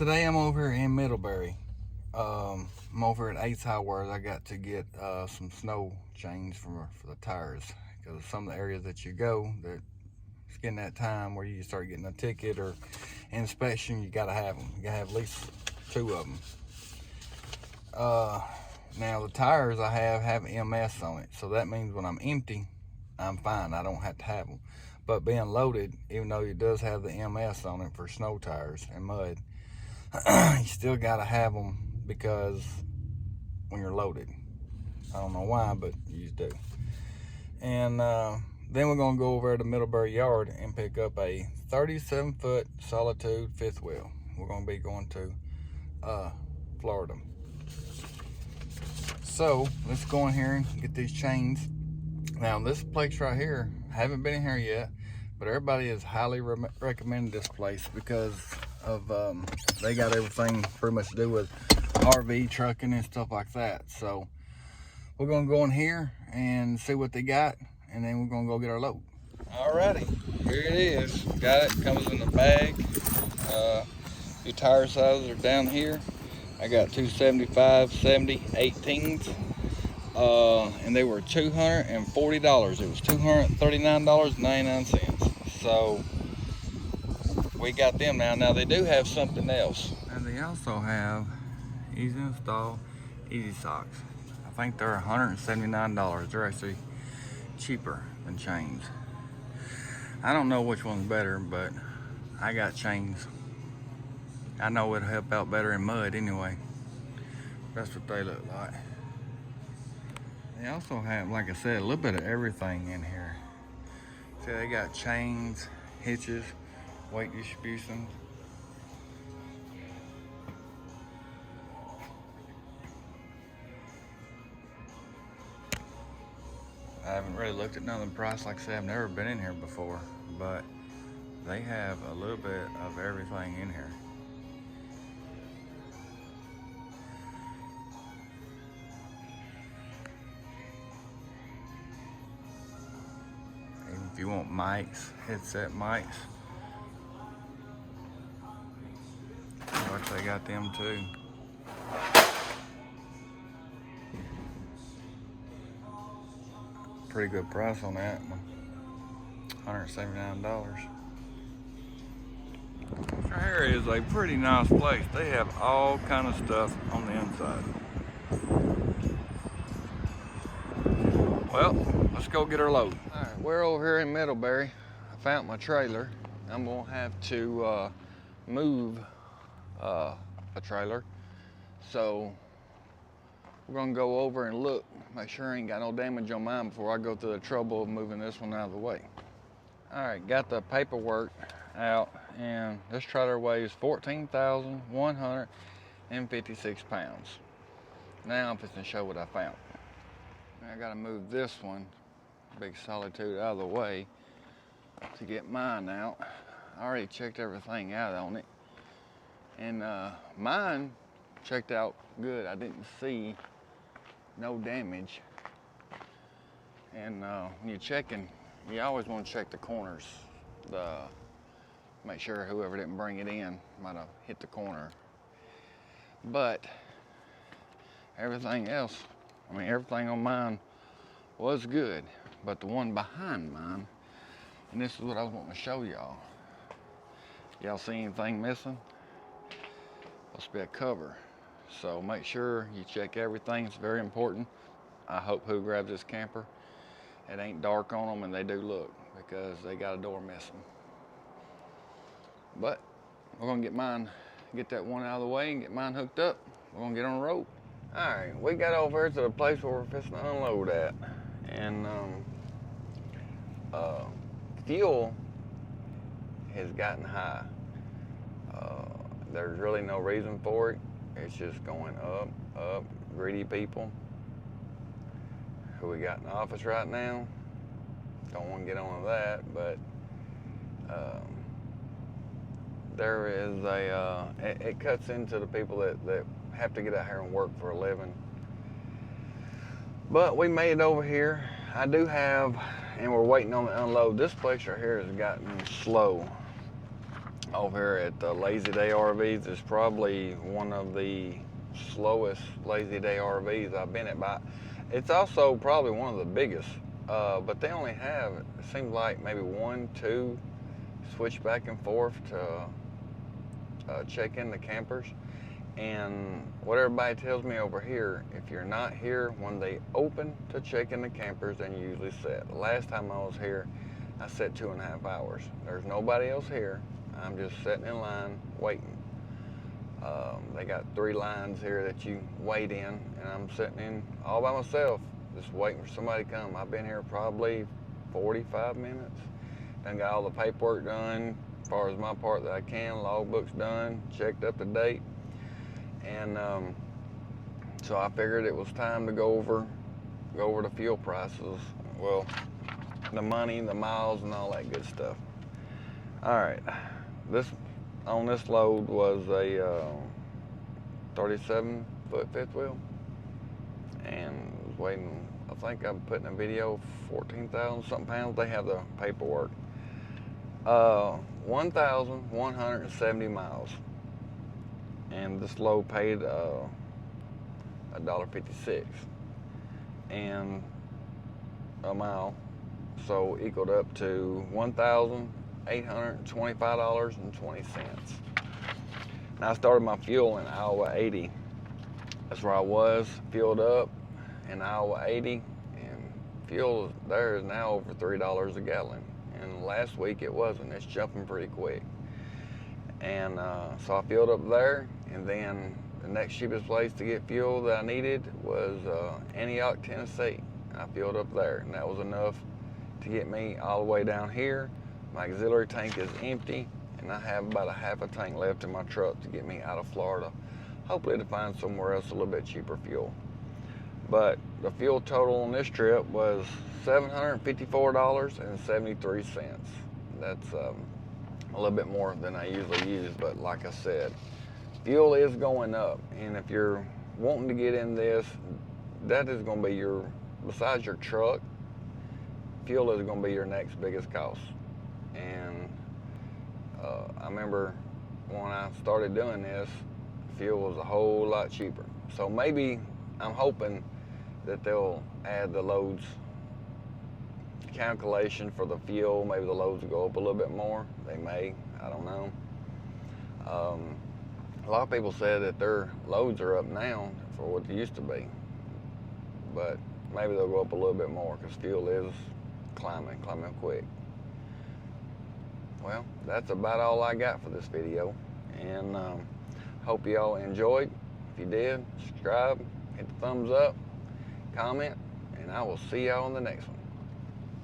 Today I'm over here in Middlebury. I'm over at Ace Highways. I got to get some snow chains for the tires, because some of the areas that you go, it's getting that time where you start getting a ticket or inspection. You gotta have them. You gotta have at least 2 of them. Now the tires I have MS on it, so that means when I'm empty, I'm fine. I don't have to have them. But being loaded, even though it does have the MS on it for snow tires and mud, you still gotta have them, because when you're loaded, I don't know why, but you do. And then we're gonna go over to Middlebury Yard and pick up a 37-foot Solitude 5th wheel. We're gonna be going to Florida. So let's go in here and get these chains. Now this place right here, I haven't been in here yet, but everybody has highly recommended this place because of they got everything pretty much to do with RV trucking and stuff like that. So we're gonna go in here and see what they got, and then we're gonna go get our load. Alrighty, here it is. Got it. Comes in the bag. Your tire sizes are down here. I got 275, 70, 18s, and they were $240. It was $239.99. So we got them now. Now they do have something else. And they also have easy install, easy socks. I think they're $179. They're actually cheaper than chains. I don't know which one's better, but I got chains. I know it'll help out better in mud anyway. That's what they look like. They also have, like I said, a little bit of everything in here. See, they got chains, hitches, weight distribution. I haven't really looked at none of the price. Like I said, I've never been in here before, but they have a little bit of everything in here. If you want mics, headset mics, which they got them too. Pretty good price on that one. $179. Right here is a pretty nice place. They have all kind of stuff on the inside. Well, let's go get our load. All right, we're over here in Middlebury. I found my trailer. I'm gonna have to move a trailer. So we're gonna go over and look, make sure I ain't got no damage on mine before I go through the trouble of moving this one out of the way. All right, got the paperwork out, and this trailer weighs 14,156 pounds. Now I'm fixing to show what I found. I gotta move this one, big Solitude, out of the way to get mine out. I already checked everything out on it, and mine checked out good. I didn't see no damage. And when you're checking, you always want to check the corners, make sure whoever didn't bring it in might have hit the corner. But everything else, everything on mine was good, but the one behind mine, and this is what I was wanting to show y'all. Y'all see anything missing? Supposed to be a cover. So make sure you check everything. It's very important. I hope who grabs this camper, it ain't dark on them and they do look, because they got a door missing. But we're gonna get that one out of the way and get mine hooked up. We're gonna get on the road. All right, we got over here to the place where we're fixing to unload at, and fuel has gotten high. There's really no reason for it. It's just going up, up. Greedy people who we got in the office right now. Don't want to get on to that, but there is it cuts into the people that have to get out here and work for a living. But we made it over here. I do have, and we're waiting on the unload. This place right here has gotten slow. over here at the Lazy Day RVs. It's probably one of the slowest Lazy Day RVs I've been at. But it's also probably one of the biggest. But they only have, it seems like maybe 1, 2 switch back and forth to check in the campers. And what everybody tells me over here, if you're not here when they open to check in the campers, then you usually sit. The last time I was here, I sat 2.5 hours. There's nobody else here. I'm just sitting in line waiting. They got 3 lines here that you wait in, and I'm sitting in all by myself, just waiting for somebody to come. I've been here probably 45 minutes. Done got all the paperwork done, as far as my part that I can, logbook's done, checked up to date. And so I figured it was time to go over the fuel prices. Well, the money, the miles, and all that good stuff. All right, this load was a 37-foot fifth wheel, and was waiting. I think I'm putting a video, 14,000 something pounds. They have the paperwork. 1,170 miles. And this load paid $1.56 and a mile, so equaled up to $1,825.20. Now I started my fuel in Iowa 80. That's where I was, fueled up in Iowa 80, and fuel there is now over $3 a gallon. And last week it wasn't. It's jumping pretty quick. And so I filled up there, and then the next cheapest place to get fuel that I needed was Antioch, Tennessee. I filled up there, and that was enough to get me all the way down here. My auxiliary tank is empty, and I have about a half a tank left in my truck to get me out of Florida, hopefully to find somewhere else a little bit cheaper fuel. But the fuel total on this trip was $754.73. That's a little bit more than I usually use, but like I said, fuel is going up, and if you're wanting to get in this, that is going to be your, besides your truck, fuel is going to be your next biggest cost. And I remember when I started doing this, fuel was a whole lot cheaper. So maybe I'm hoping that they'll add the loads calculation for the fuel. Maybe the loads will go up a little bit more. They may, I don't know. A lot of people said that their loads are up now for what they used to be, but maybe they'll go up a little bit more because fuel is climbing quick. Well, that's about all I got for this video, and hope y'all enjoyed. If you did, subscribe, hit the thumbs up, comment, and I will see y'all in the next one.